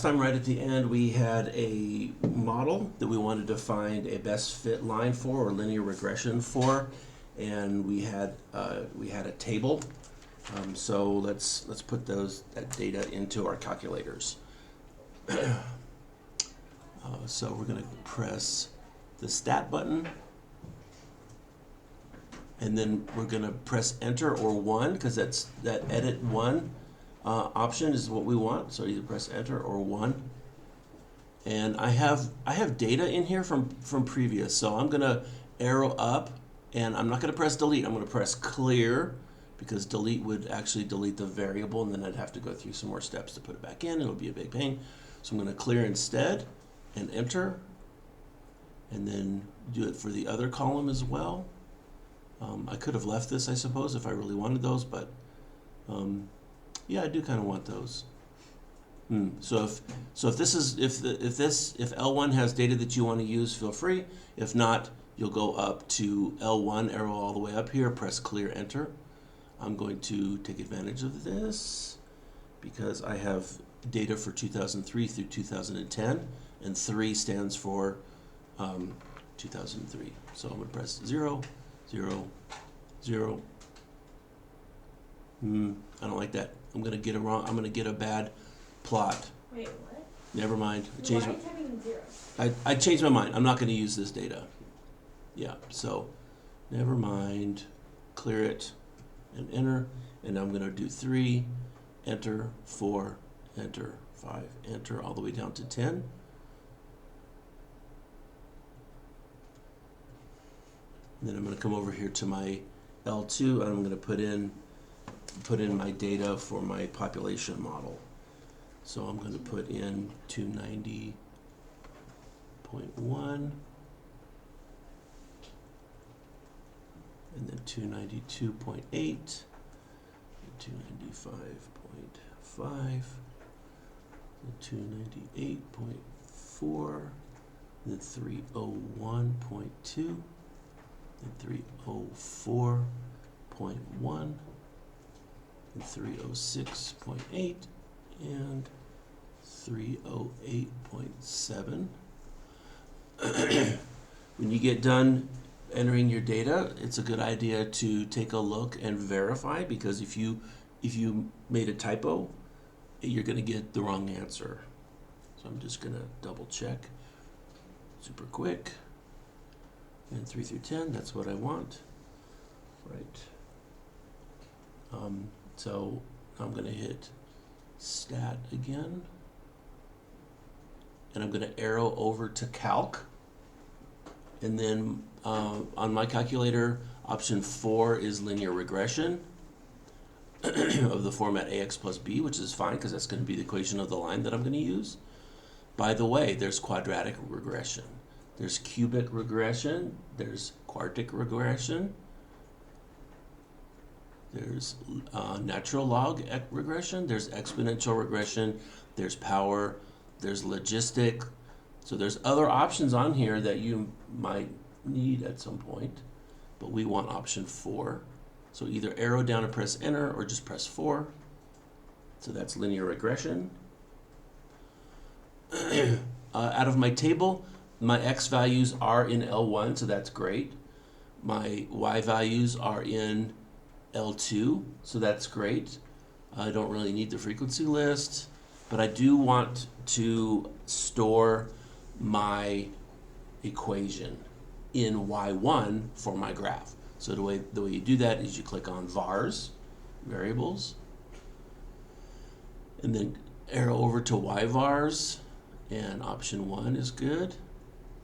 time, right at the end, we had a model that we wanted to find a best fit line for, or linear regression for, and we had a table. So let's put that data into our calculators. So we're going to press the stat button, and then we're going to press enter or 1, because that edit 1 option is what we want. So either press enter or 1. And I have data in here from previous, so I'm going to arrow up, and I'm not going to press delete. I'm going to press clear, because delete would actually delete the variable, and then I'd have to go through some more steps to put it back in. It'll be a big pain. So I'm going to clear instead and enter, and then do it for the other column as well. I could have left this, I suppose, if I really wanted those, but yeah, I do kind of want those. So if L1 has data that you want to use, feel free. If not, you'll go up to L1, arrow all the way up here, press clear enter. I'm going to take advantage of this because I have data for 2003 through 2010, and 3 stands for 2003. So I'm going to press 0, 0, 0. I don't like that. I'm going to get a bad plot. Wait, what? Never mind. Why are you typing 0? I changed my mind. I'm not going to use this data. Yeah, so never mind. Clear it and enter. And I'm going to do 3, enter, 4, enter, 5, enter, all the way down to 10. And then I'm going to come over here to my L2, and I'm going to put in my data for my population model. So I'm going to put in 290.1, and then 292.8, and 295.5, and 298.4, and then 301.2, and 304.1, and 306.8, and 308.7. When you get done entering your data, it's a good idea to take a look and verify, because if you made a typo, you're going to get the wrong answer. So I'm just going to double check super quick. And 3 through 10, that's what I want. Right. So I'm going to hit stat again, and I'm going to arrow over to calc, and then on my calculator, option 4 is linear regression of the format ax plus b, which is fine because that's going to be the equation of the line that I'm going to use. By the way, there's quadratic regression, there's cubic regression, there's quartic regression, there's natural log regression, there's exponential regression, there's power, there's logistic. So there's other options on here that you might need at some point, but we want option 4. So either arrow down and press enter, or just press 4. So that's linear regression. Out of my table, my x values are in L1, so that's great. My y values are in L2, so that's great. I don't really need the frequency list, but I do want to store my equation in Y1 for my graph. So the way you do that is you click on vars, variables, and then arrow over to yvars, and option 1 is good,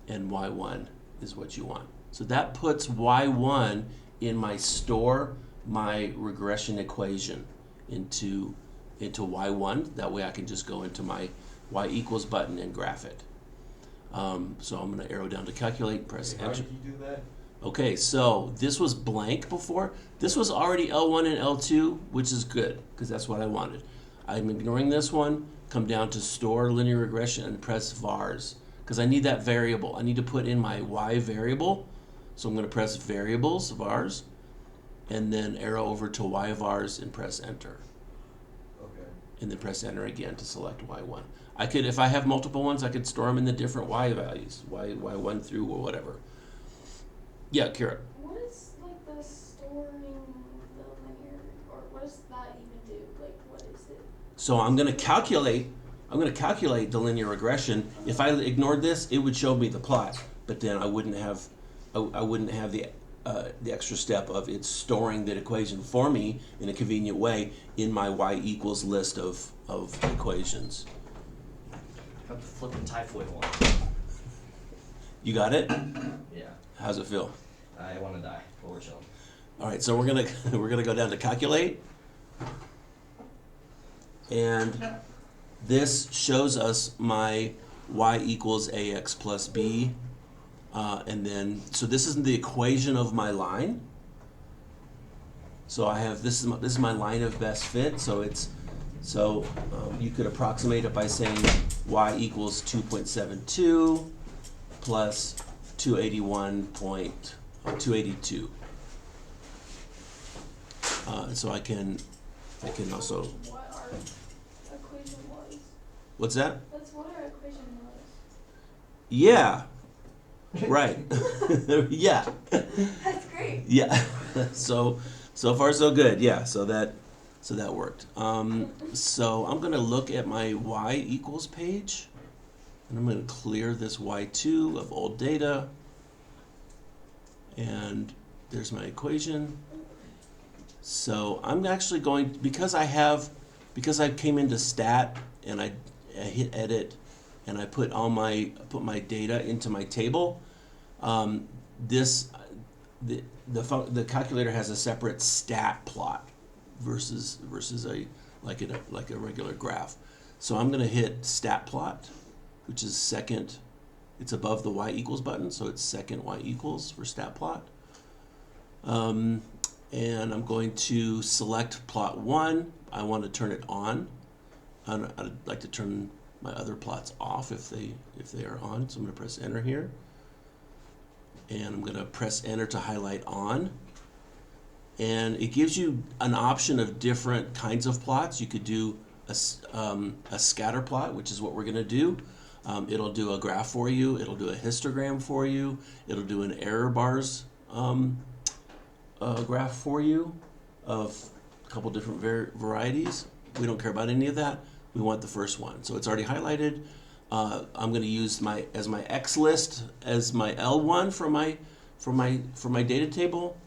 and Y1 is what you want. So that puts Y1 in my store my regression equation into Y1. That way I can just go into my Y equals button and graph it. So I'm going to arrow down to calculate, press enter. How did you do that? Okay, so this was blank before. This was already L1 and L2, which is good because that's what I wanted. I'm ignoring this one, come down to store linear regression and press vars because I need that variable. I need to put in my Y variable. So I'm going to press variables, vars, and then arrow over to Y vars and press enter. Okay. And then press enter again to select Y1. I could, if I have multiple ones, I could store them in the different y values, y1 through or whatever. Yeah, Kira. What is like the storing the linear, or what does that even do? Like, what is it? So I'm going to calculate the linear regression. If I ignored this, it would show me the plot, but then I wouldn't have the extra step of it storing that equation for me in a convenient way in my y equals list of equations. Got the flippin' typhoid one. You got it? Yeah. How's it feel? I want to die, but we're chilling. All right, so we're gonna go down to calculate, and this shows us my y equals ax plus b, and then so this is the equation of my line. So I have this is my line of best fit. So you could approximate it by saying y equals 2.72 plus 281.282. So I can also. What our equation was. What's that? That's what our equation was. Yeah. Right. Yeah. That's great. Yeah. So far so good. Yeah. So that worked. So I'm gonna look at my y equals page, and I'm gonna clear this y2 of old data, and there's my equation. So I'm actually going, because I came into stat and I hit edit and I put my data into my table. The calculator has a separate stat plot versus a regular graph. So I'm going to hit stat plot, which is second. It's above the y equals button, so it's second y equals for stat plot. And I'm going to select plot 1. I want to turn it on. I'd like to turn my other plots off if they are on. So I'm going to press enter here. And I'm going to press enter to highlight on. And it gives you an option of different kinds of plots. You could do a scatter plot, which is what we're going to do. It'll do a graph for you. It'll do a histogram for you. It'll do an error bars graph for you of a couple different varieties. We don't care about any of that. We want the first one. So it's already highlighted. I'm going to use my X list as my L1 for my data table.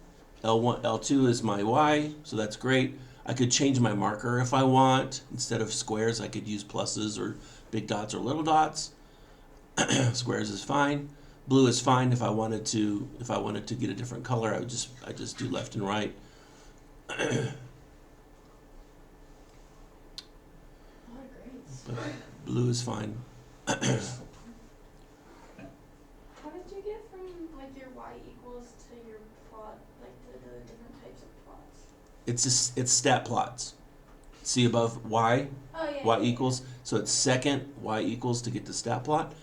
L1, L2 is my Y, so that's great. I could change my marker if I want. Instead of squares, I could use pluses or big dots or little dots. Squares is fine. Blue is fine. If I wanted to get a different color, I just do left and right. What a great. But blue is fine. How did you get from like your y equals to your plot, like the different types of plots? It's stat plots. See above y, Oh yeah. y equals. So it's second y equals to get to stat plot.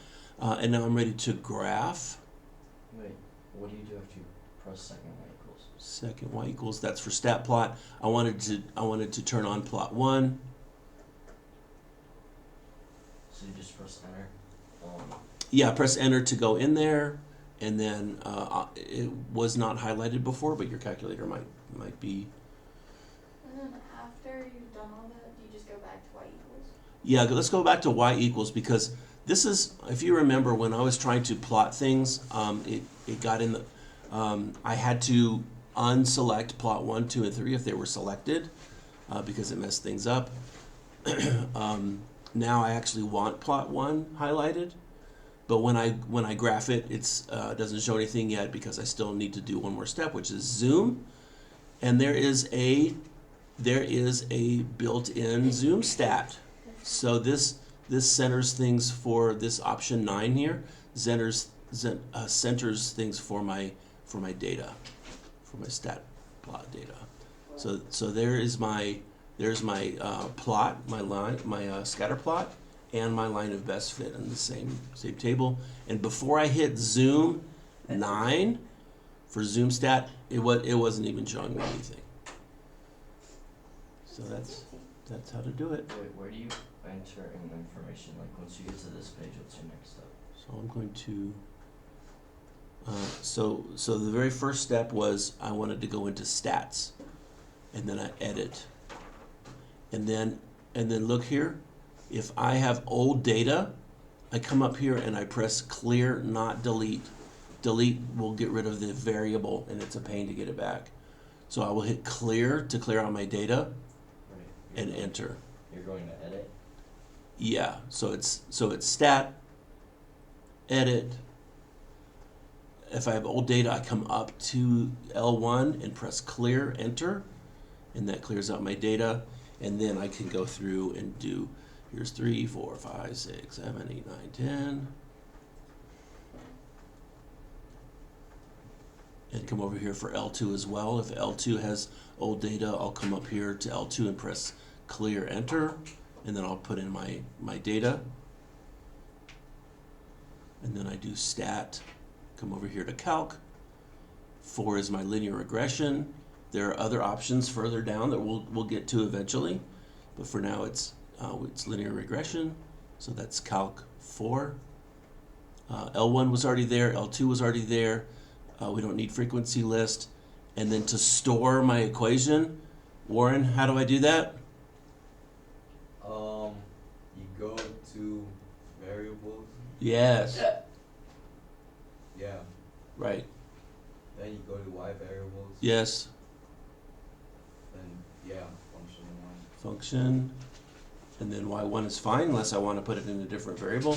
And now I'm ready to graph. Wait, what do you do after you press second y equals? Second y equals, that's for stat plot. I wanted to turn on plot 1. So you just press enter. Yeah, press enter to go in there, and then it was not highlighted before, but your calculator might be. And then after you've done all that, do you just go back to y equals? Yeah, let's go back to y equals, because this is, if you remember, when I was trying to plot things, it got in the, I had to unselect plot 1, 2, and 3 if they were selected, because it messed things up. Now I actually want plot 1 highlighted, but when I graph it, it doesn't show anything yet because I still need to do one more step, which is zoom, and there is a built-in zoom stat. So this centers things for this option 9 here. Centers things for my data, for my stat plot data. So there's my plot, my line, my scatter plot, and my line of best fit in the same table. And before I hit zoom 9 for zoom stat, it wasn't even showing me anything. So that's how to do it. Wait, where do you enter in information? Like once you get to this page, what's your next step? So I'm going to, so the very first step was I wanted to go into stats, and then I edit, and then look here. If I have old data, I come up here and I press clear, not delete. Delete will get rid of the variable, and it's a pain to get it back. So I will hit clear to clear out my data, Right. and enter. You're going to edit. Yeah, so it's stat, edit. If I have old data, I come up to L1 and press clear, enter, and that clears out my data. And then I can go through and do, here's 3, 4, 5, 6, 7, 8, 9, 10. And come over here for L2 as well. If L2 has old data, I'll come up here to L2 and press clear, enter, and then I'll put in my data. And then I do stat, come over here to calc. 4 is my linear regression. There are other options further down that we'll get to eventually, but for now it's linear regression, so that's calc 4. L1 was already there, L2 was already there. We don't need frequency list. And then to store my equation, Warren, how do I do that? You go to variables. Yes, Yeah. right, Then you go to y variables. yes, Then yeah, function one. function, and then y1 is fine unless I want to put it in a different variable,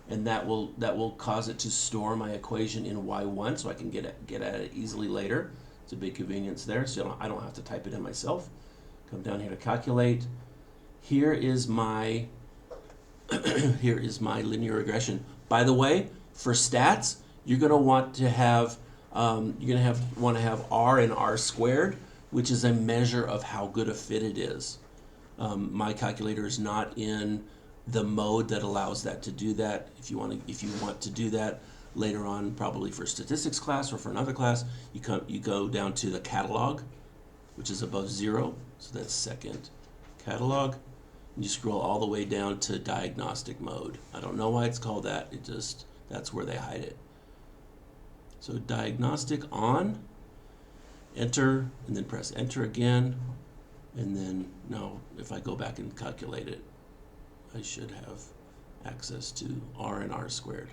and that will cause it to store my equation in y1 so I can get at it easily later. It's a big convenience there, so I don't have to type it in myself. Come down here to calculate. Here is my here is my linear regression. By the way, for stats, you're going to want to have want to have r and r squared, which is a measure of how good a fit it is. My calculator is not in the mode that allows that to do that. If you want to do that later on, probably for statistics class or for another class, you go down to the catalog, which is above 0. So that's second catalog. And you scroll all the way down to diagnostic mode. I don't know why it's called that. That's where they hide it. So diagnostic on, enter, and then press enter again. And then now if I go back and calculate it, I should have access to r and r squared.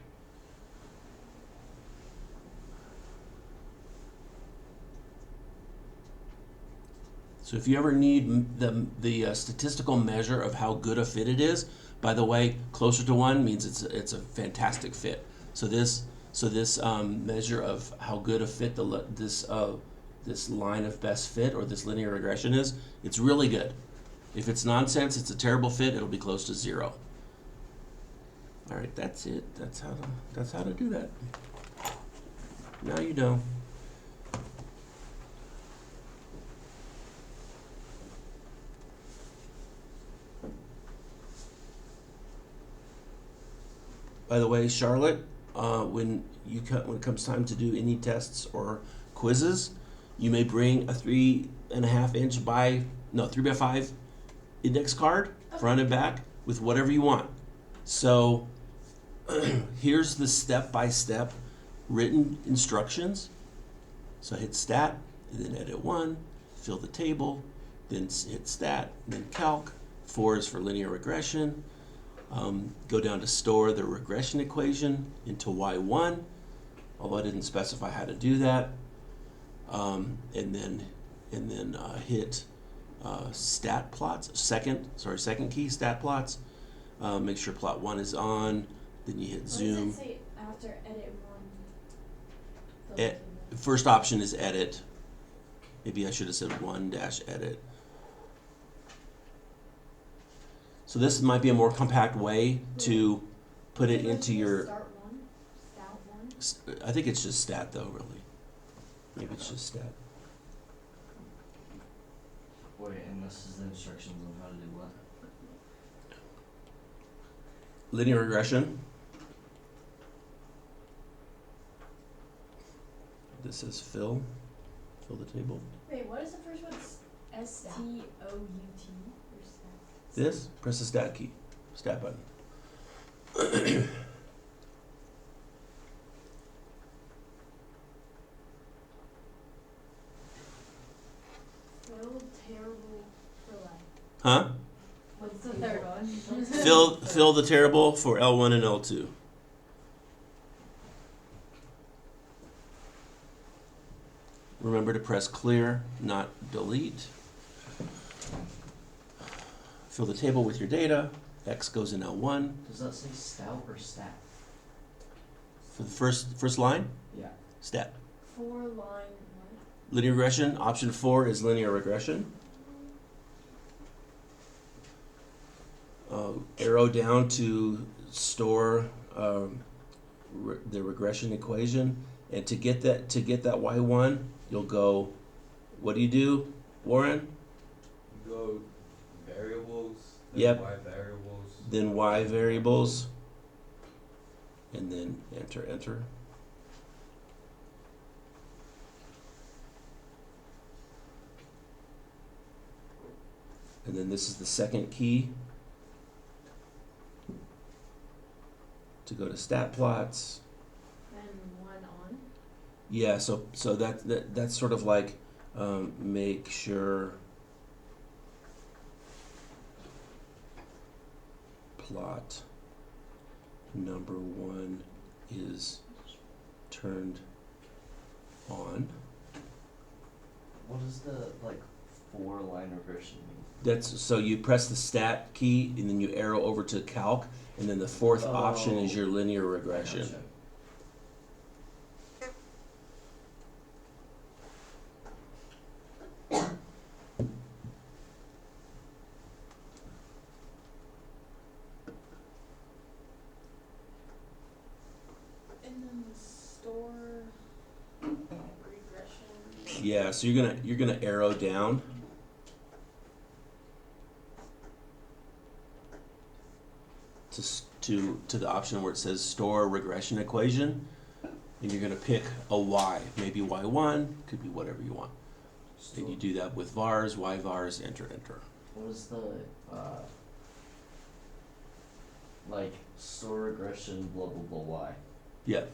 So if you ever need the statistical measure of how good a fit it is, by the way, closer to 1 means it's a fantastic fit. So this measure of how good a fit this line of best fit or this linear regression is, it's really good. If it's nonsense, it's a terrible fit, it'll be close to 0. All right, that's it. That's how to do that. Now you know. By the way, Charlotte, when it comes time to do any tests or quizzes, you may bring a 3.5-inch by 3x5 index card, front and back, with whatever you want. So here's the step-by-step written instructions. So hit stat, and then edit 1, fill the table, then hit stat, then calc. 4 is for linear regression. Go down to store the regression equation into y1, although I didn't specify how to do that. And then hit stat plots. Second key, stat plots. Make sure plot 1 is on. Then you hit zoom. What does it say after edit 1? First option is edit. Maybe I should have said 1-edit. So this might be a more compact way to put it into your. Start 1? Stat 1? I think it's just stat though, really. Maybe it's just stat. Wait, and this is the instructions on how to do what? Linear regression. This says fill the table. Wait, what is the first one? STOUT or stat? This, press the stat key. Stat button. Well, terrible for life. Huh? What's the third one? Fill the terrible for L1 and L2. Remember to press clear, not delete. Fill the table with your data. X goes in L1. Does that say stout or stat? For the first line, Yeah. stat. 4 line what? Linear regression, option 4 is linear regression. Arrow down to store the regression equation, and to get that y1, you'll go. What do, Warren? You go variables, then Yep. y variables. Then y variables, and then enter. And then this is the second key to go to stat plots. And 1 on. Yeah, so that's sort of like make sure plot number 1 is turned on. What does the 4-line regression mean? That's so you press the stat key and then you arrow over to calc, and then the fourth option is your linear regression. Gotcha. And then the store regression. Yeah, so you're gonna arrow down. To the option where it says store regression equation, and you're gonna pick a y, maybe y1, could be whatever you want. And you do that with vars, y vars, enter. What is the store regression blah blah blah y? Yeah,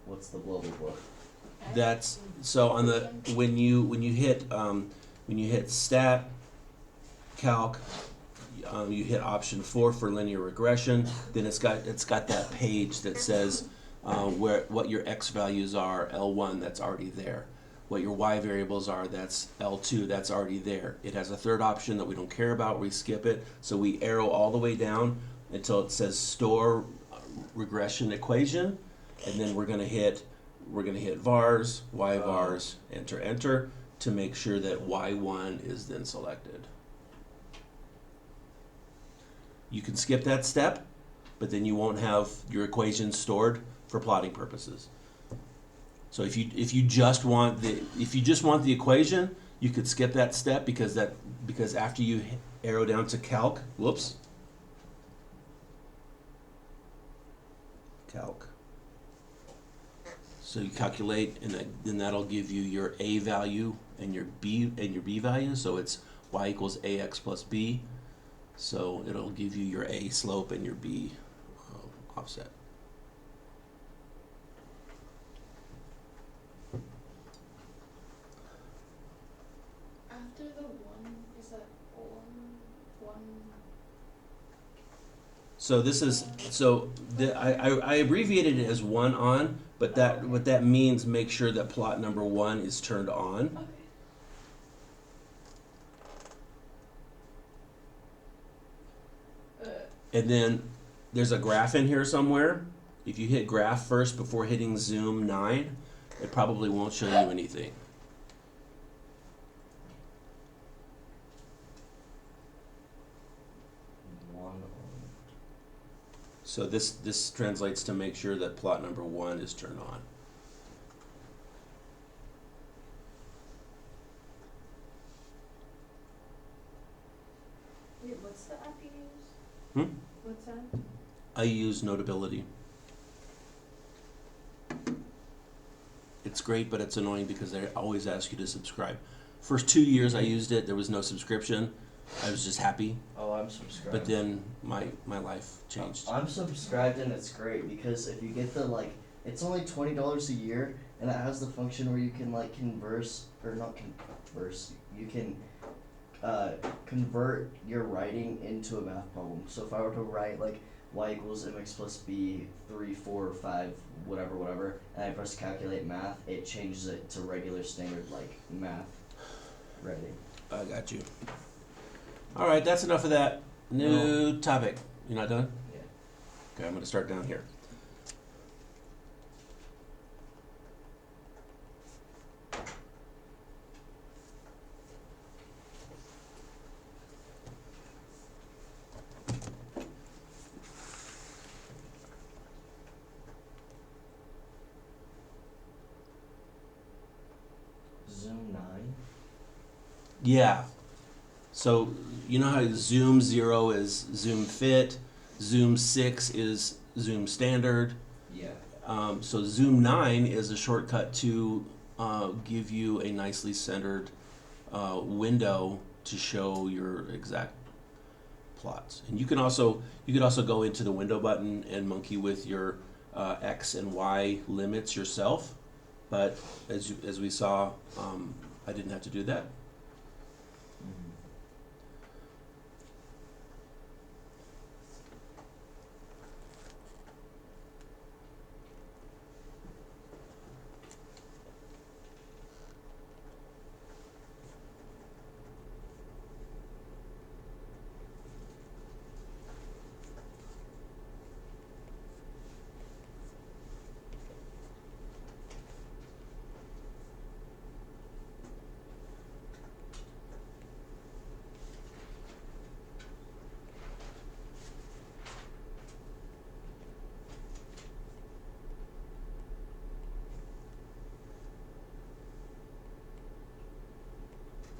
What's the blah blah blah? that's so on the when you hit stat calc. You hit option 4 for linear regression. Then it's got that page that says what your x values are. L1, that's already there. What your y variables are, that's L2, that's already there. It has a third option that we don't care about. We skip it. So we arrow all the way down until it says store regression equation, and then we're gonna hit vars, y vars, enter to make sure that y1 is then selected. You can skip that step, but then you won't have your equations stored for plotting purposes. So if you just want the equation, you could skip that step because after you arrow down to calc, so you calculate, and then that'll give you your a value and your b value. So it's y equals ax plus b. So it'll give you your A slope and your B offset. After the 1, is that 1? So this is I abbreviated it as 1 on, but what that means, make sure that plot number 1 is turned on. Okay. And then there's a graph in here somewhere. If you hit graph first before hitting zoom 9, it probably won't show you anything. So this translates to make sure that plot number 1 is turned on. Wait, what's the app you use? Hmm? What's that? I use Notability. It's great, but it's annoying because they always ask you to subscribe. First 2 years I used it, there was no subscription. I was just happy. Oh, I'm subscribed. But then my life changed. I'm subscribed and it's great because if you get the it's only $20 a year and it has the function where you can converse or not converse. You can convert your writing into a math problem. So if I were to write y equals mx plus b 3, 4, 5, whatever, and I press calculate math, it changes it to regular standard math writing. I got you. All right, that's enough of that. New topic. You're not done? Yeah. Okay, I'm going to start down here. Zoom 9. Yeah. So you know how Zoom 0 is Zoom Fit, Zoom 6 is Zoom Standard. Yeah. So Zoom 9 is a shortcut to give you a nicely centered window to show your exact plots. And you could also go into the window button and monkey with your X and Y limits yourself. But as we saw, I didn't have to do that. Mm-hmm.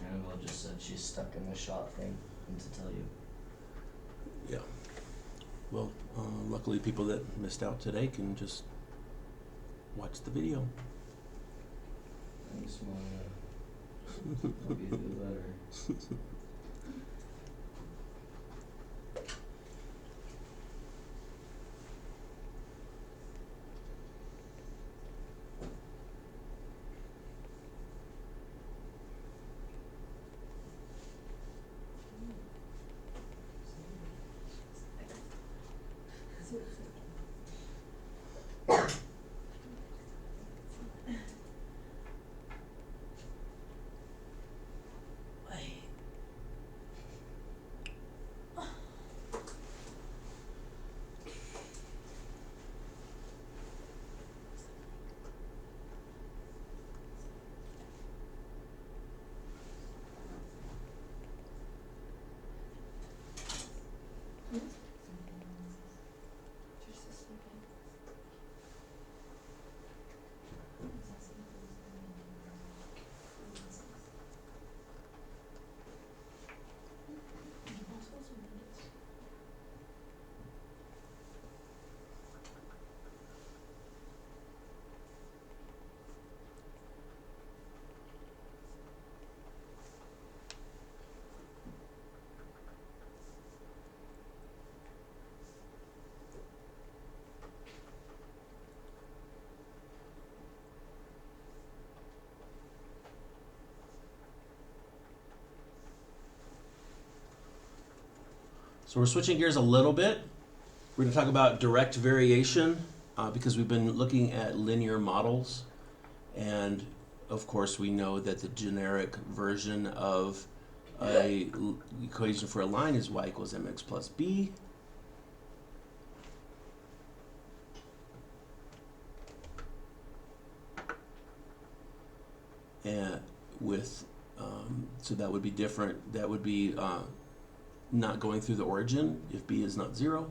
Annabelle just said she's stuck in the shot thing and to tell you. Yeah. Well, luckily people that missed out today can just watch the video. Thanks, Maya. Hope you do better. So we're switching gears a little bit. We're going to talk about direct variation because we've been looking at linear models. And of course, we know that the generic version of a equation for a line is y equals mx plus b. And so that would be different. That would be not going through the origin if b is not 0,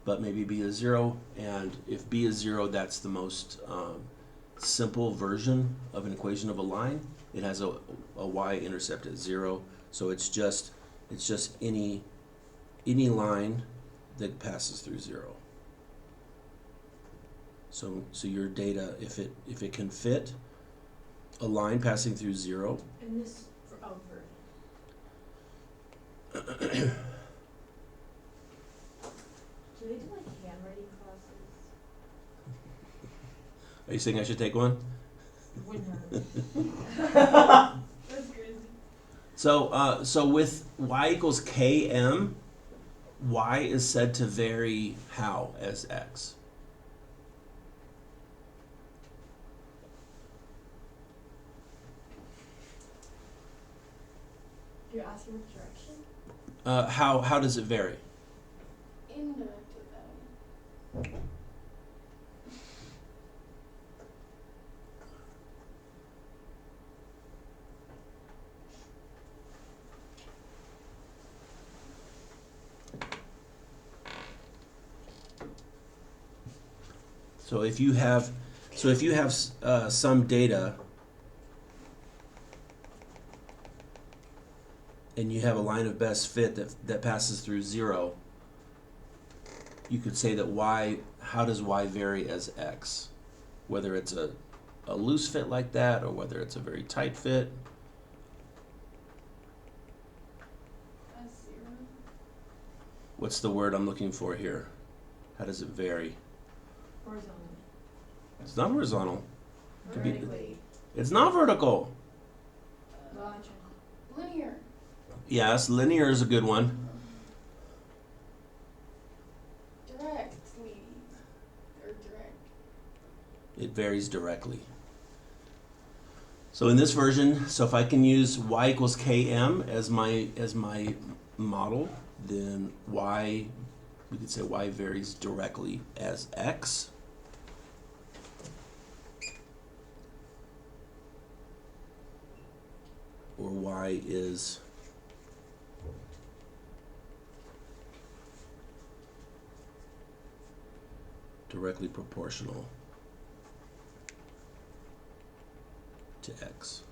but maybe b is 0, and if b is 0, that's the most simple version of an equation of a line. It has a y-intercept at 0, so it's just any line that passes through 0. So your data, if it can fit a line passing through 0. And this, Do they do like handwriting classes? Are you saying I should take one? Wouldn't hurt. That's crazy. So with y equals km, y is said to vary how as x? You're asking what direction? How does it vary? Indirect value. So if you have some data and you have a line of best fit that passes through 0, you could say that how does y vary as x? Whether it's a loose fit like that or whether it's a very tight fit. As 0. What's the word I'm looking for here? How does it vary? Horizontal. It's not horizontal. Could be- Vertically. It's not vertical. Gotcha. Linear. Yes, linear is a good one. Directly. Or direct. It varies directly. So in this version, so if I can use y equals km as my model, then we could say y varies directly as x. Or y is directly proportional to x.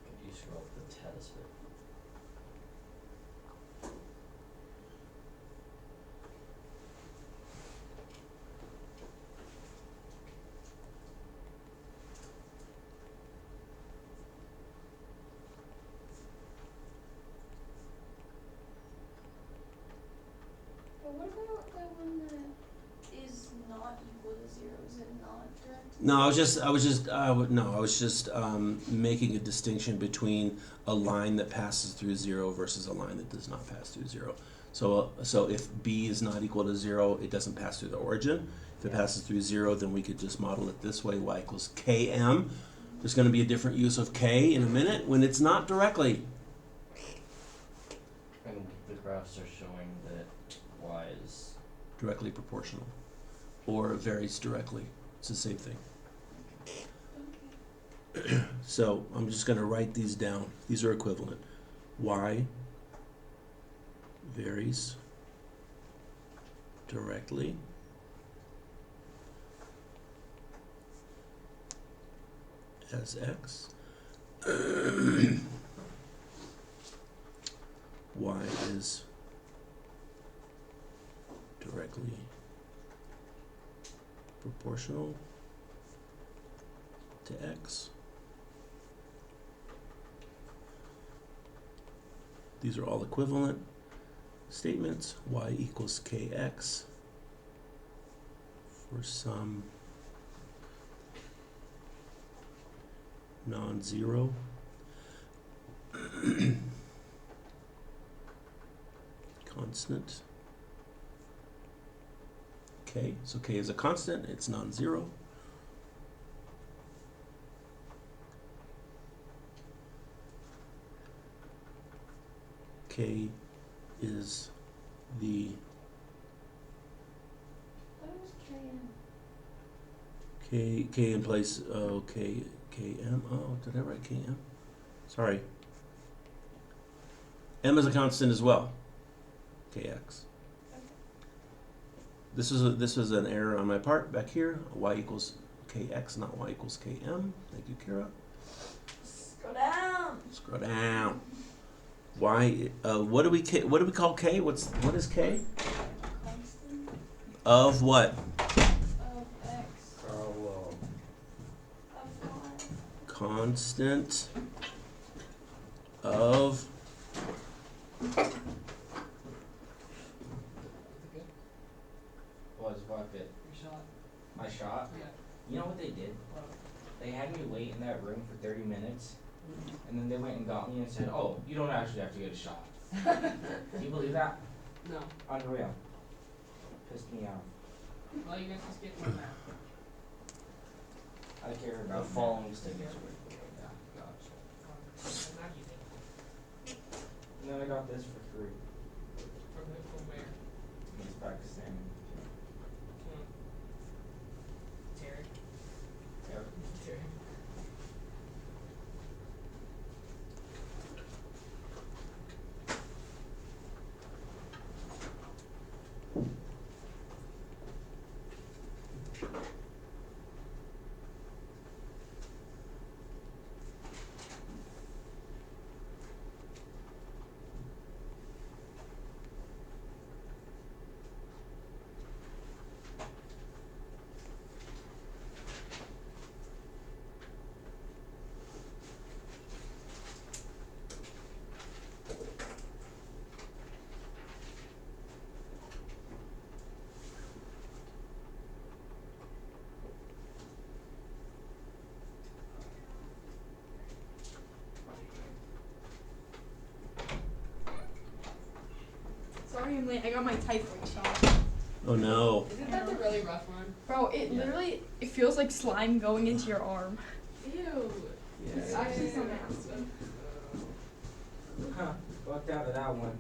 Could you scroll up the test bit? But what about the one that is not equal to 0? Is it not direct? No, I was just making a distinction between a line that passes through 0 versus a line that does not pass through 0. So if b is not equal to 0, it doesn't pass through the origin. If it passes through 0, then we could just model it this way: y equals km. There's going to be a different use of k in a minute when it's not directly. And the graphs are showing that y is Directly proportional, or varies directly. It's the same thing. Okay. So I'm just going to write these down. These are equivalent. Y varies directly as x. Y is directly proportional to x. These are all equivalent statements. Y equals kx for some non-zero constant k. So k is a constant, it's non-zero. K is the That was KM. k in place. Okay, km. Oh, did I write km? Sorry. M is a constant as well. Kx. This is an error on my part back here. Y equals kx, not y equals km. Thank you, Kira. Scroll down. Scroll down. Y. What do we call k? What is k? Constant Of what? of x. Carl, Of constant of Was bucket. Your shot. My shot? Yeah. You know what they did? Well, They had me wait in that room for 30 minutes, and then they went and got me and said, oh, you don't actually have to get a shot. Do you believe that? no. Unreal. Pissed me off. Well, you guys just get one now. I care The about following statements were Yeah, gotcha. Not easy. And then I got this for free. From where? It's Pakistan. Terry. Yep. Terry. Sorry I'm late. I got my typhoid shot. oh no. Isn't that the really rough one? Bro, it Yeah. literally it feels like slime going into your arm. Ew. It's Yeah. actually so nasty. Huh. Walked out of that one.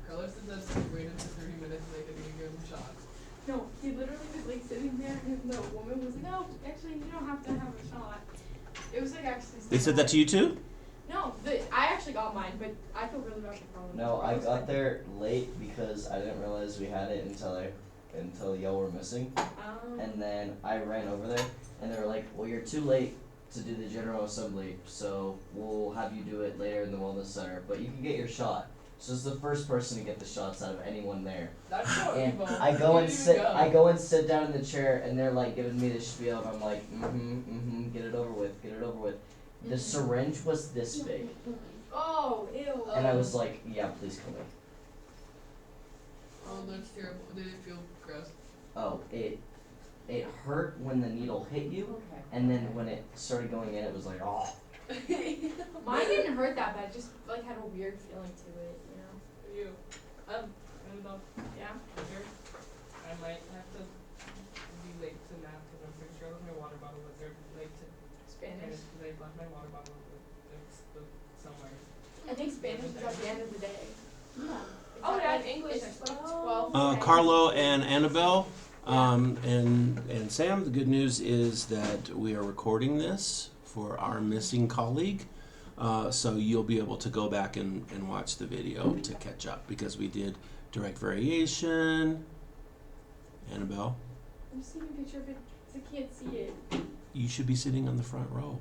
Carlos said that's like wait until 30 minutes and they can give him shots. No, he literally was like sitting there and the woman was like, no, actually you don't have to have a shot. It was like actually They said that to you too? No, I actually got mine, but I feel really bad for Carlos. No, I got there late because I didn't realize we had it until y'all were missing. And then I ran over there and they were like, well, you're too late to do the General Assembly, so we'll have you do it later in the Wellness Center, but you can get your shot. So it's the first person to get the shots out of anyone there. That's so And evil. I go You and didn't sit even go. I go and sit down in the chair and they're like giving me the spiel and I'm like, get it over with, get it over with. The syringe was this big. Oh, ew. And I was like, yeah, please kill me. Oh, that's terrible. Did it feel gross? Oh, it hurt when the needle hit you, and then when it started going in, it was like, oh. Mine didn't hurt that bad, just like had a weird feeling to it, you know? You. I don't know. Yeah. Sugar. I might have to be late to math because I'm pretty sure I left my water bottle with her. Late to Spanish. because I left my water bottle somewhere. I think Spanish is at the end of the day. Yeah. Oh, yeah, English It's as like well. 12. Carlo and Annabelle, and Sam, the good news is that we are recording this for our missing colleague. So you'll be able to go back and watch the video to catch up because we did direct variation. Annabelle, I'm just taking a picture of it because I can't see it. you should be sitting on the front row.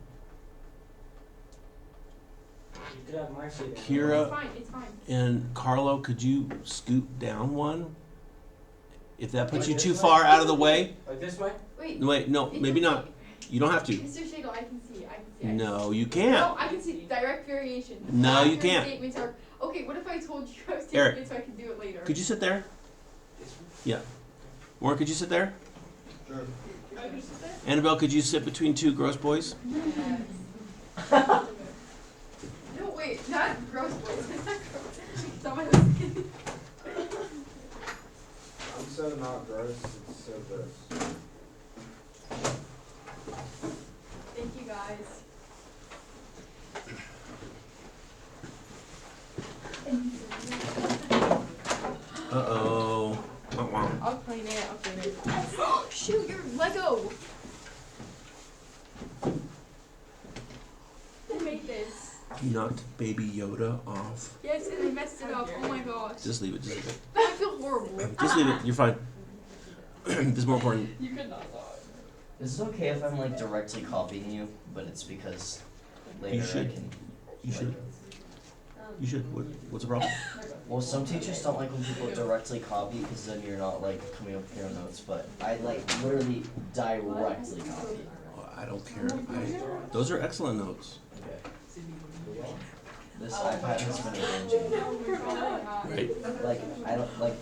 You could have my seat. Kira It's fine, it's fine. and Carlo, could you scoot down one? If that puts Like you this too way? far out of the way. Like this way? Wait. Wait, no, it's maybe okay. not. You don't have to. Mr. Shagel, I can see, I can see. No, you No, can't. I can see direct variation. No, you Accurate can't. Statements are, okay, what if I told you I was taking Eric, it so I could do it later? Could you sit there? Yeah. Warren, could you sit there? Sure. I can sit there? Annabelle, could you sit between two gross boys? No, wait, not gross boys. Someone who's I'm so not gross, it's so gross. Thank you guys. Uh-oh. I'll clean it, I'll clean it. Shoot, your Lego! Who made this? You knocked Baby Yoda off. Yes, and I messed it up. Oh my gosh. Just leave it, just leave it. I feel horrible. Just leave it, you're fine. This is more important. You could not saw it. Is it okay if I'm like directly copying you, but it's because later should. I can. You should. You should. What's the problem? Well, some teachers don't like when people directly copy because then you're not like coming up with your own notes, but I like literally directly copy. I don't care. Those are excellent notes. Okay. This iPad has been arranging. Right. Like I don't like.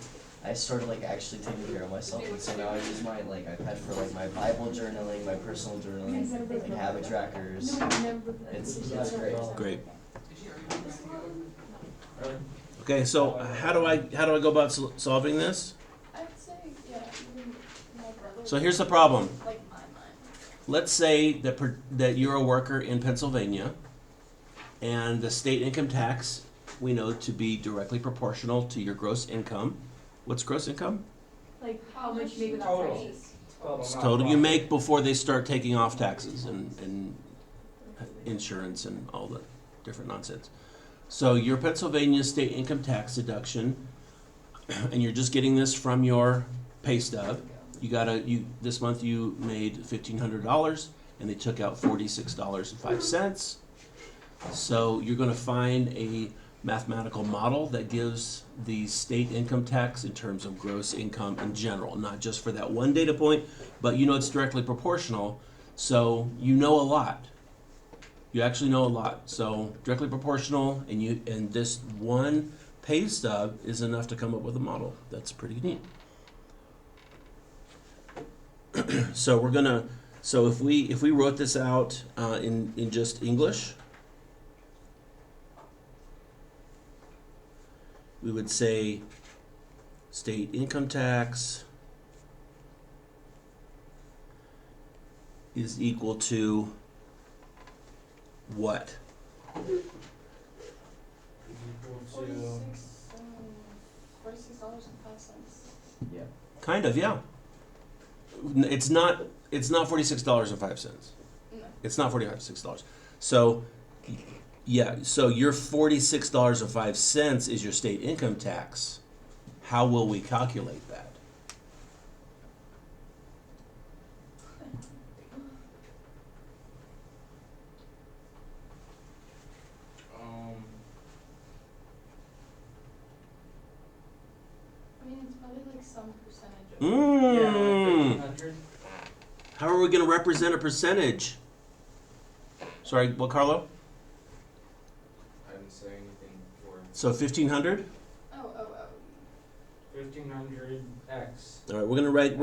I started like actually taking care of myself, and so now I use my like iPad for like my Bible journaling, my personal journaling, like habit trackers. It's great. Great. Okay, so how do I go about solving this? I'd say, yeah, even my brother. So here's the problem. Like my mind. Let's say that you're a worker in Pennsylvania, and the state income tax we know to be directly proportional to your gross income. What's gross income? Like how much you make without Total. taxes. It's total you make before they start taking off taxes and insurance and all the different nonsense. So your Pennsylvania state income tax deduction, and you're just getting this from your pay stub. This month you made $1,500, and they took out $46.05. So you're going to find a mathematical model that gives the state income tax in terms of gross income in general, not just for that one data point, but you know it's directly proportional, so you know a lot. You actually know a lot. So directly proportional, and this one pay stub is enough to come up with a model. That's pretty neat. So if we wrote this out in just English, we would say state income tax is equal to what? $46.05. Yeah. Kind of, yeah. It's not $46.05. No. It's not $46. So yeah, so your $46.05 is your state income tax. How will we calculate that? I mean, it's probably like some percentage of. Yeah, Mmm. like 1,500. How are we going to represent a percentage? Sorry, what, Carlo? I didn't say anything for So 1,500. Oh. 1,500 X. All right, we're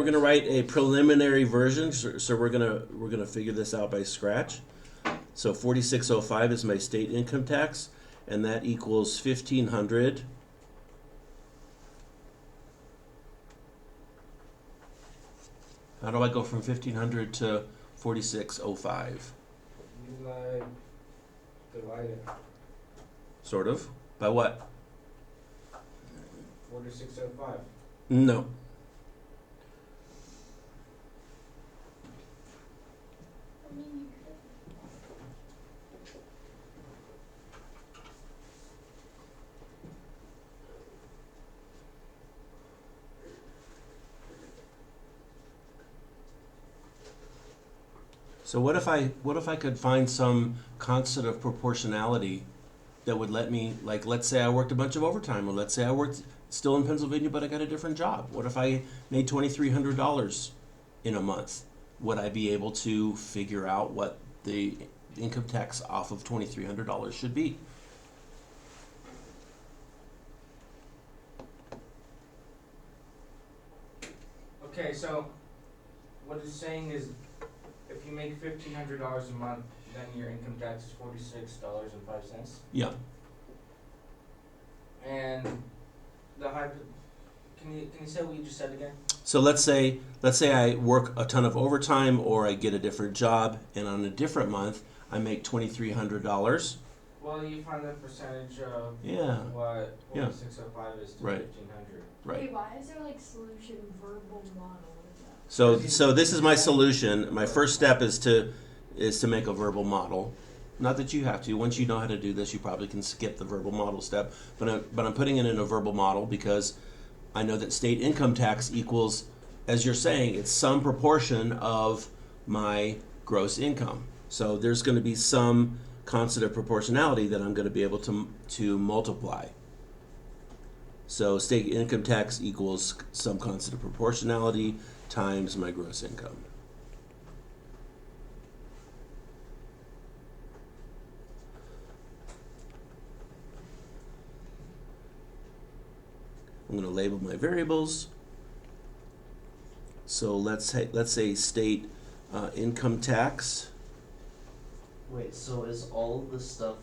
gonna write a preliminary version. So we're gonna figure this out by scratch. So 4605 is my state income tax, and that equals 1,500. How do I go from 1,500 to 4605? You like divide it. Sort of. By what? 4605. No. I mean, you could. So what if I could find some constant of proportionality that would let me, like, let's say I worked a bunch of overtime, or let's say I worked still in Pennsylvania but I got a different job. What if I made $2,300 in a month? Would I be able to figure out what the income tax off of $2,300 should be? Okay, so what it's saying is if you make $1,500 a month, then your income tax is $46.05. Yeah. And the can you say what you just said again? So let's say I work a ton of overtime, or I get a different job, and on a different month I make $2,300. Well, you find the percentage of Yeah. what Yeah. 4605 is to Right. 1,500. Right. Wait, why is there like solution verbal model? What is that? So this is my solution. My first step is to make a verbal model. Not that you have to. Once you know how to do this, you probably can skip the verbal model step. But I'm putting it in a verbal model because I know that state income tax equals, as you're saying, it's some proportion of my gross income. So there's going to be some constant of proportionality that I'm going to be able to multiply. So state income tax equals some constant of proportionality times my gross income. I'm going to label my variables. So let's say state income tax. Wait, so is all of the stuff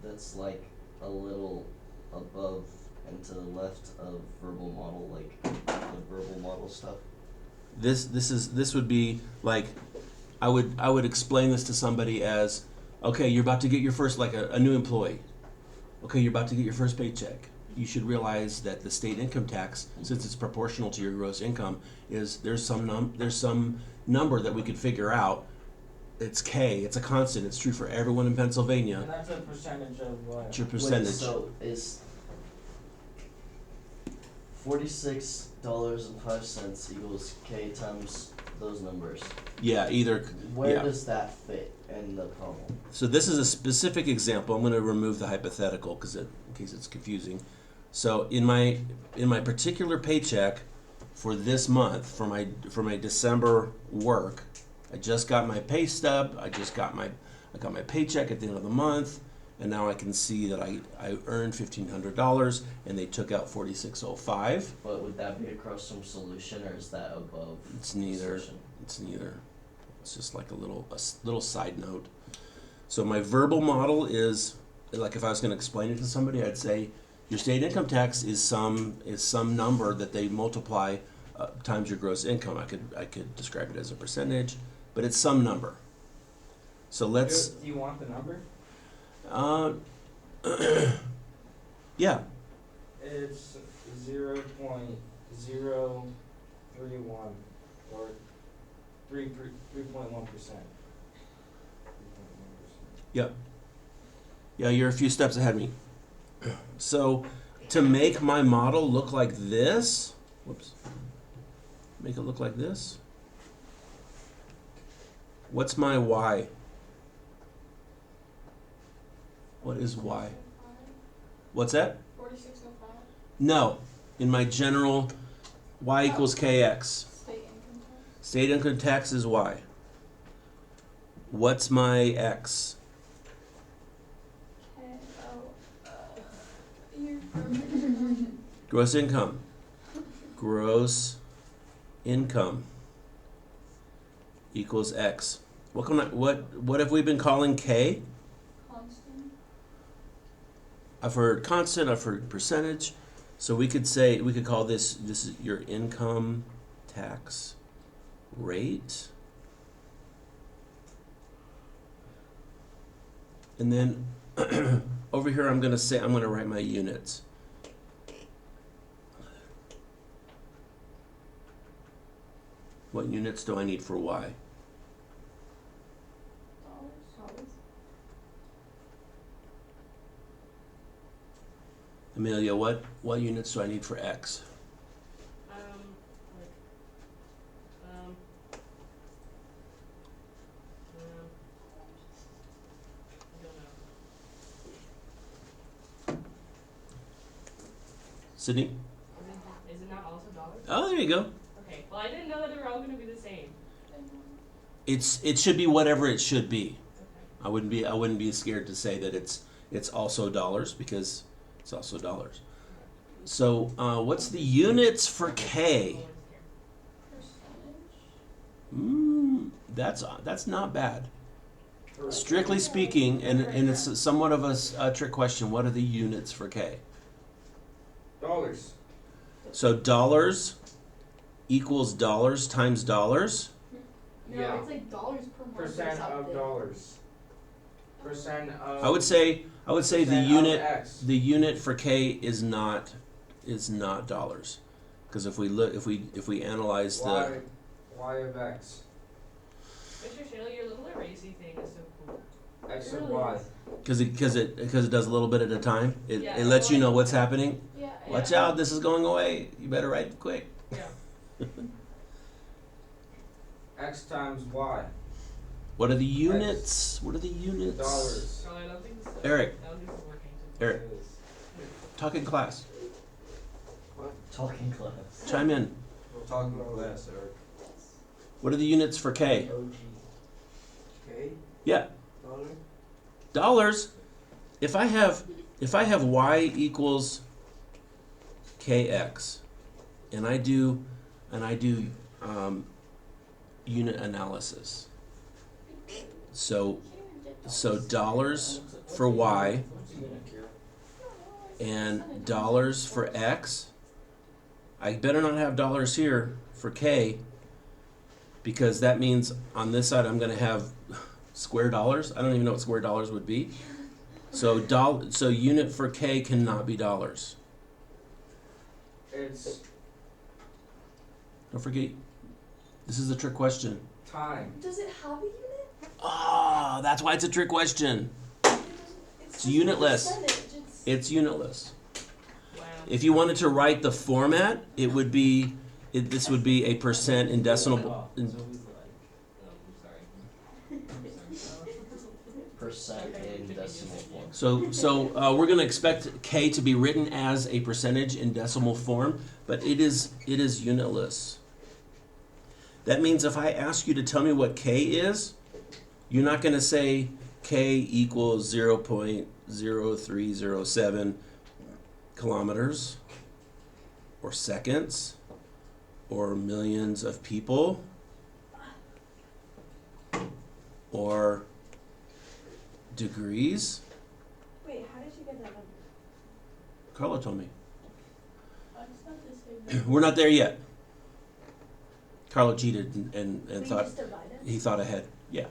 that's like a little above and to the left of verbal model, like the verbal model stuff? This would be like, I would explain this to somebody as, okay, you're about to get your first, like a new employee. Okay, you're about to get your first paycheck. You should realize that the state income tax, since it's proportional to your gross income, is there's some number that we could figure out. It's K. It's a constant. It's true for everyone in Pennsylvania. And that's a percentage of what? It's your percentage. Wait, so is $46.05 equals K times those numbers? Yeah, either. Where yeah. does that fit in the problem? So this is a specific example. I'm going to remove the hypothetical in case it's confusing. So in my particular paycheck for this month, for my December work, I just got my pay stub. I got my paycheck at the end of the month, and now I can see that I earned $1,500, and they took out $46.05. But would that be a custom solution, or is that above? It's neither. solution? It's neither. It's just like a little side note. So my verbal model is, like, if I was going to explain it to somebody, I'd say your state income tax is some number that they multiply times your gross income. I could describe it as a percentage, but it's some number. So let's. Do you want the number? Yeah. It's 0.031 or 3.1%. Yep. Yeah, you're a few steps ahead of me. So to make my model look like this, make it look like this. What's my Y? What is Y? What's that? 4605. No. In my general, Y equals KX. State income tax. State income tax is Y. What's my X? Okay. Your Gross income. Gross income equals X. What have we been calling K? constant. I've heard constant, I've heard percentage. So we could call this is your income tax rate. And then over here I'm going to write my units. What units do I need for Y? Dollars. Amelia, what units do I need for X? Like, I don't know. Sydney? Is it not also dollars? Oh, there you go. Okay. Well, I didn't know that they were all going to be the same. It should be whatever it should be. Okay. I wouldn't be scared to say that it's also dollars, because it's also dollars. So what's the units for K? Percentage. That's not bad. Strictly speaking, and it's somewhat of a trick question. What are the units for K? Dollars. So dollars equals dollars times dollars. No, Yeah. it's like dollars per month. or Percent of something. dollars. Percent of. I would say the percent of unit X. the unit for K is not dollars, because if we analyze the Y of X. Mr. Shirley, your little erasy thing is so cool. X It of really Y. is. because it does a little bit at a time. It Yeah, lets you well, know what's happening. Yeah. Watch out, this is going away. You better write quick. Yeah. X times Y. What are the units? What are the units? Dollars. Charlie, I don't think this Eric. I don't think this is working. Eric, talk in class. Talking class. Chime in. We're talking about less, Eric. What are the units for K? OG. K? Yeah, Dollar? dollars. If I have Y equals kx, and I do unit analysis. So dollars for y What's a unit here? and dollars for x. I better not have dollars here for k, because that means on this side I'm going to have square dollars. I don't even know what square dollars would be. So unit for k cannot be dollars. It's Don't forget, this is a trick question. time. Does it have a unit? Ah, that's why it's a trick question. It's unitless. It's unitless. Wow. If you wanted to write the format, it would be, this would be a percent in decimal. Percent in decimal form. So we're going to expect k to be written as a percentage in decimal form, but it is unitless. That means if I ask you to tell me what k is, you're not going to say k equals 0.0307 kilometers or seconds or millions of people or degrees. Wait, how did you get that number? Carla told me. I just thought this thing. We're not there yet. Carlo cheated and We thought just divide it? he thought ahead. Yeah.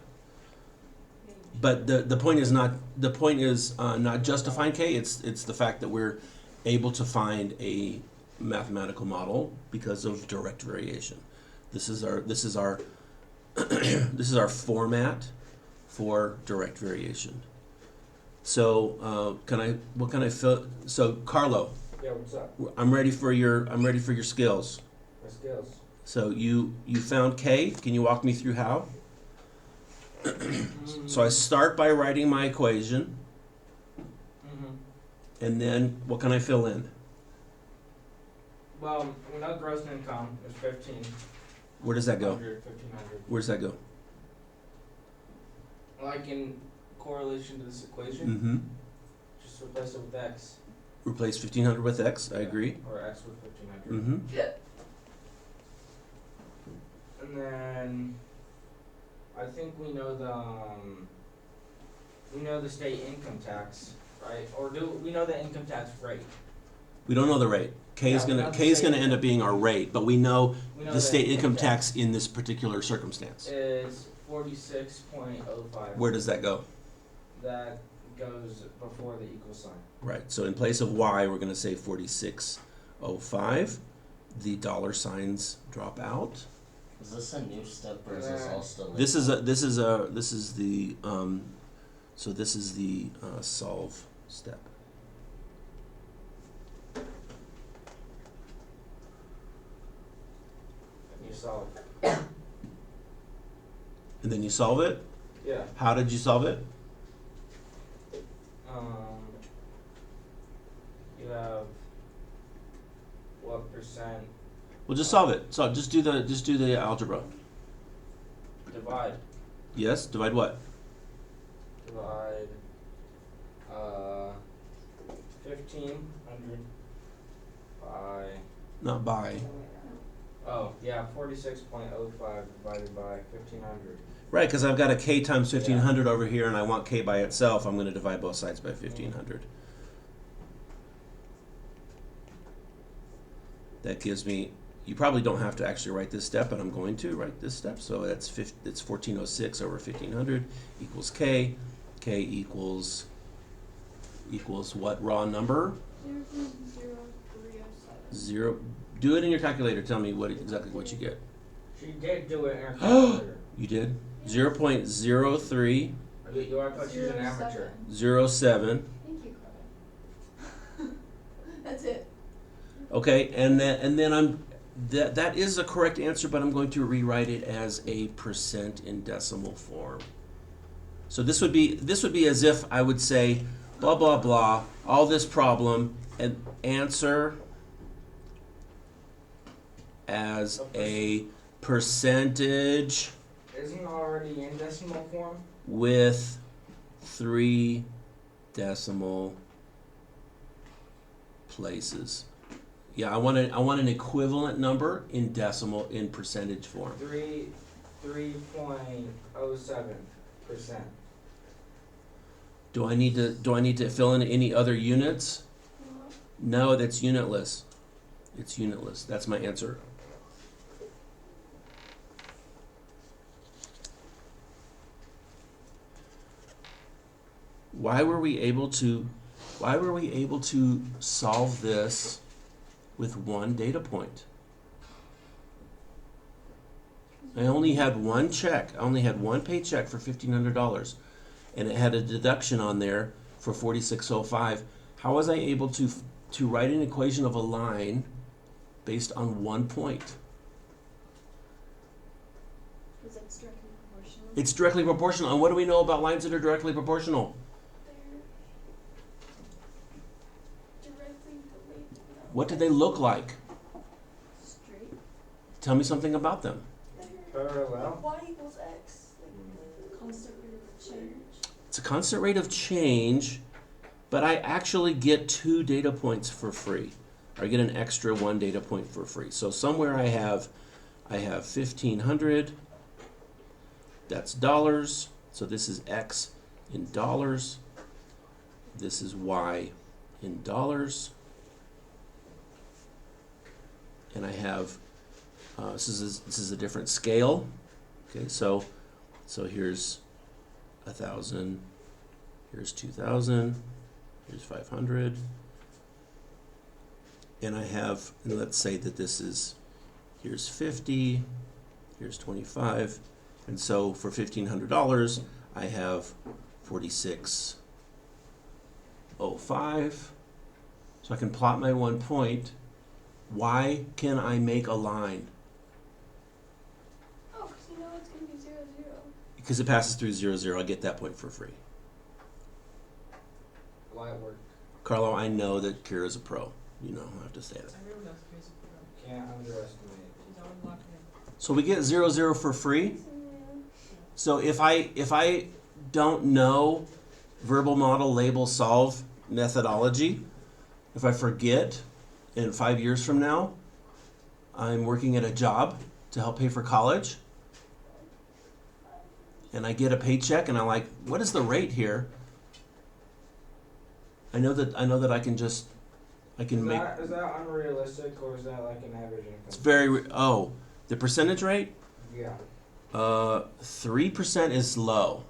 But the point is not not justifying k. It's the fact that we're able to find a mathematical model because of direct variation. This is our this is our format for direct variation. So what can I fill? So Carlo, Yeah, what's up? I'm ready for your skills. My skills. So you found k. Can you walk me through how? So I start by writing my equation, and then what can I fill in? Well, we know gross income is 15. Where does that go? 1500. Where does that go? Like in correlation to this equation, Mm-hmm. just replace it with x. Replace 1500 with x. I agree. Or x with 1500. Mm-hmm. And then I think we know the state income tax, right? Or do we know the income tax rate? We don't know the rate. K is Yeah, gonna not the k is state gonna end up income. being our rate, but we know We know the state income tax in this particular circumstance. is 46.05. Where does that go? That goes before the equal sign. Right. So in place of y, we're gonna say 4605. The dollar signs drop out. Is this a new step or is this all still? This is the solve step. And you solve. And then you solve it. Yeah. How did you solve it? You have what percent Well, just solve it. So just do the algebra. divide? Yes. Divide what? Divide 1500 by Not by. 46.05 divided by 1500. Right, because I've got a k times 1500 over here, and I want k by itself. I'm going to divide both sides by 1500. That gives me. You probably don't have to actually write this step, but I'm going to write this step. So it's 1406 over 1500 equals k. K equals what raw number? 0.0307. Zero. Do it in your calculator. Tell me exactly what you get. She did do it in her calculator. You did 0.0307. You are because she's an amateur. 07. Thank you, Carla. That's it. Okay, and then that is a correct answer, but I'm going to rewrite it as a percent in decimal form. So this would be as if I would say blah blah blah, all this problem, and answer as a percentage Isn't it already in decimal form? with 3 decimal places. Yeah, I want an equivalent number in decimal, in percentage form. 3.07%. Do I need to fill in any other units? No, that's unitless. It's unitless. That's my answer. Why were we able to solve this with one data point? I only had one check. I only had one paycheck for $1,500, and it had a deduction on there for $46.05. How was I able to write an equation of a line based on one point? Was it directly proportional? It's directly proportional. And what do we know about lines that are directly proportional? They're directly related. What do they look like? Straight. Tell me something about them. Parallel. Y equals X. Like constant rate of change. It's a constant rate of change, but I actually get 2 data points for free. Or I get an extra 1 data point for free. So somewhere I have 1,500. That's dollars. So this is X in dollars. This is Y in dollars. And I have this is a different scale. Okay, so here's 1,000. Here's 2,000. Here's 500. And I have, and let's say that this is, here's 50. Here's 25. And so for $1,500, I have 46.05. So I can plot my 1 point. Why can I make a line? Oh, because you know it's going to be 0, 0. Because it passes through 0, 0. I get that point for free. Why it work? Carlo, I know that Kira's a pro. You know, I have to say that. Everyone else is crazy. Can't underestimate. She's always locking in. So we get 0, 0 for free. So, yeah. So if I don't know verbal model label solve methodology, if I forget, and 5 years from now I'm working at a job to help pay for college, and I get a paycheck and I'm like, what is the rate here? I know that I can make. Is that unrealistic, or is that like an average income? It's very the percentage rate. Yeah. 3% is low.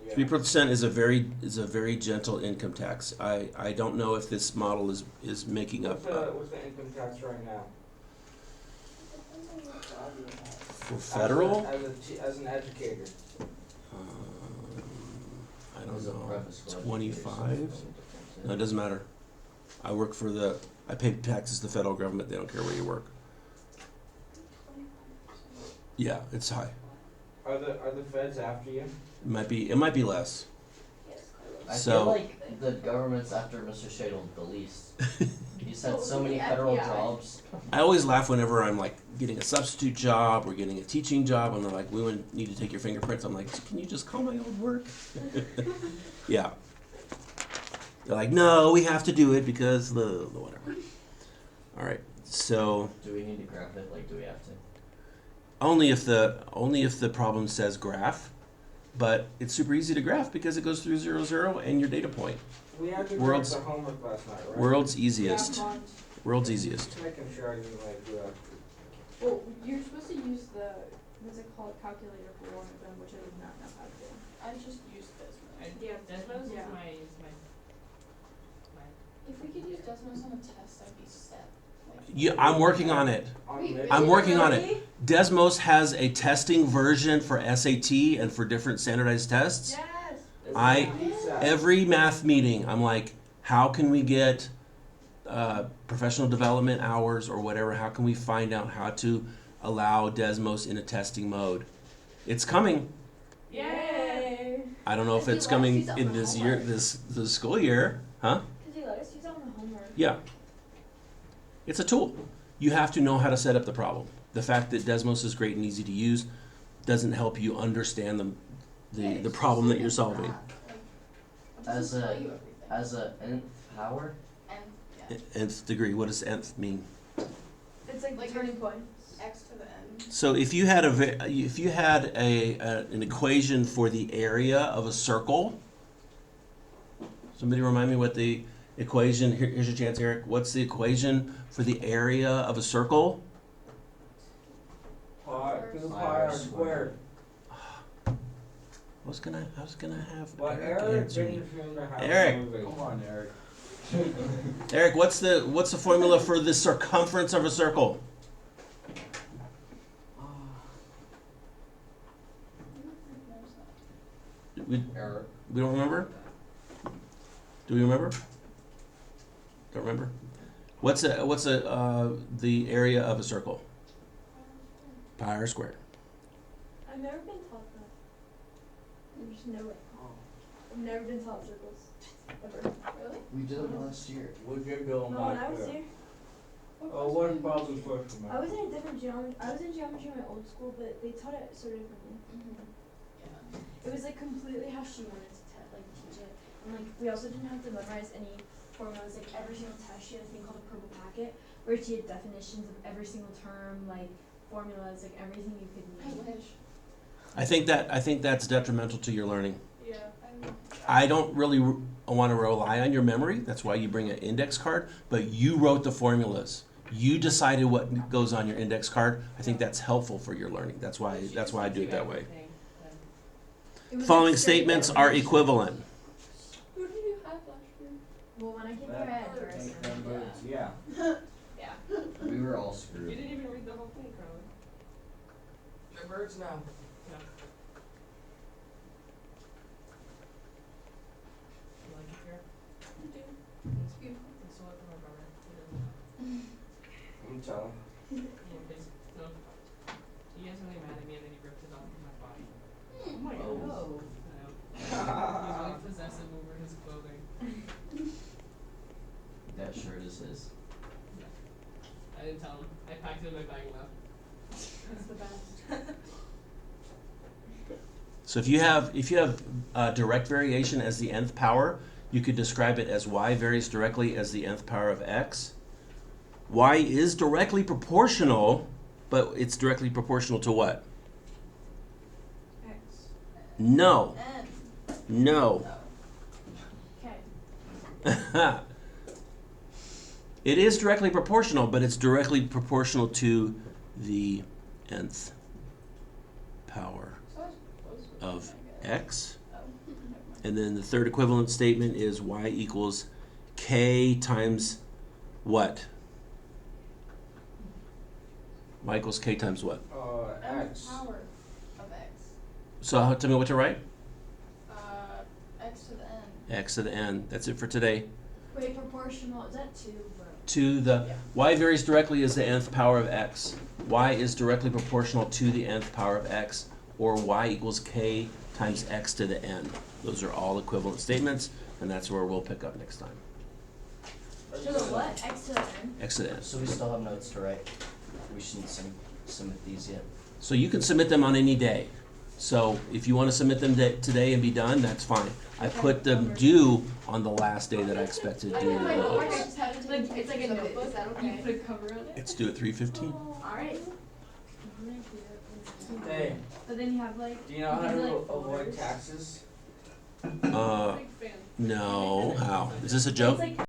Yeah. 3% is a very gentle income tax. I don't know if this model is making up What's the income tax right now? Depends on what job you have. for federal. As an educator. I don't There's a know. preface for 25. No, it doesn't matter. I pay taxes to the federal government. They don't care where you work. 25%. Yeah, it's high. Are the feds after you? It might be less. Yes, I So- feel like the government's after Mr. Shadle the least. He's had so many federal FBI. jobs. I always laugh whenever I'm like getting a substitute job or getting a teaching job, and they're like, "We would need to take your fingerprints." I'm like, "Can you just call my old work?" Yeah. They're like, "No, we have to do it because the whatever." All right. So Do we need to graph it? Like, do we have to? only if the problem says graph, but it's super easy to graph because it goes through 0, 0 and your data point. We had to World's- grab the homework last night, right? World's easiest. Yeah, World's easiest. Just making sure I didn't like do that. well, you're supposed to use the, what's it called, calculator for one of them, which I did not know how to do. I just used this one. Yeah. Desmos Yeah. is my If we could use Desmos on a test, I'd be set. Like, Yeah, I'm working on it. Wait, I'm working on it. Really? Desmos has a testing version for SAT and for different standardized tests. Yes. Every math meeting, I'm like, how can we get professional development hours or whatever? How can we find out how to allow Desmos in a testing mode? It's coming. Yay. I don't know if If you it's let us coming use it in on the this year, homework. this school year, huh? could you let us use it on the homework? Yeah. It's a tool. You have to know how to set up the problem. The fact that Desmos is great and easy to use doesn't help you understand the problem that you're solving. As a nth power, And yeah. Nth degree. What does nth mean? It's like, Like the turning point. X to the N. So if you had an equation for the area of a circle, somebody remind me what the equation. Here's your chance, Eric. What's the equation for the area of a circle? Pi, 2 Pi pi r r squared. I was gonna have But Eric Eric answer didn't you. seem to have Eric. motivation. Come on, Eric. Eric, what's the formula for the circumference of a circle? We Eric. don't remember? Do we remember? Don't remember. What's the area of a circle? Pi r squared. I've never been taught that. I just know it. I've never been taught circles. Ever. Really? We did it last year. Would you go No, when I was here. Oh, what problem first, I was in a different geometry. I was in geometry in my old school, but they taught it sort of differently. Yeah. It was like completely how she wanted to teach it, and like we also didn't have to memorize any formulas. Like every single test, she had a thing called a purple packet, where she had definitions of every single term, like formulas, like everything you could I need. wish. I think that's detrimental to your learning. Yeah. I don't really want to rely on your memory. That's why you bring an index card. But you wrote the formulas. You decided what goes on your index card. I think that's helpful for your learning. That's why I do it that way. It was, Following like, straight statements are definition. equivalent. Who did you have last year? Well, when I came here, I had Doris. Yeah. Yeah. We were all You screwed. didn't even read the whole thing, Carly. The birds now. You like it here? I do. It's beautiful. It's so like my brother. He doesn't know. I'm telling. No. He gets really mad at me and then he ripped it off of my body. Oh my God. I know. He's really possessive over his clothing. That shirt is his. I didn't tell him. I packed it in my bag and left. That's the best. So if you have direct variation as the nth power, you could describe it as y varies directly as the nth power of x. Y is directly proportional, but it's directly proportional to what? X. No. N. No. Okay. It is directly proportional, but it's directly proportional to the nth power So I was close with of it, I guess. x. Oh, never mind. And then the third equivalent statement is y equals k times what? Y equals k times what? X. Power of X. So tell me what to write. X to the N. X to the n. That's it for today. Wait, proportional. Is that 2, bro? To the y varies directly as the nth power of x. Y is directly proportional to the nth power of x, or y equals k times x to the n. Those are all equivalent statements, and that's where we'll pick up next time. To the what? X to the N? X to the n. So we still have notes to write. We shouldn't submit these yet. So you can submit them on any day. So if you want to submit them today and be done, that's fine. I put them due on the last day that I expected I due. know my homework. I It's just have to Like, take it's like a pictures of it. notebook. Is that okay? You put a cover on it? due at 3:15. Alright. Hey, But then you have like. do you know how can to do, like, avoid folders. taxes? Uh, Big fan. no. How? Is this a joke? It's like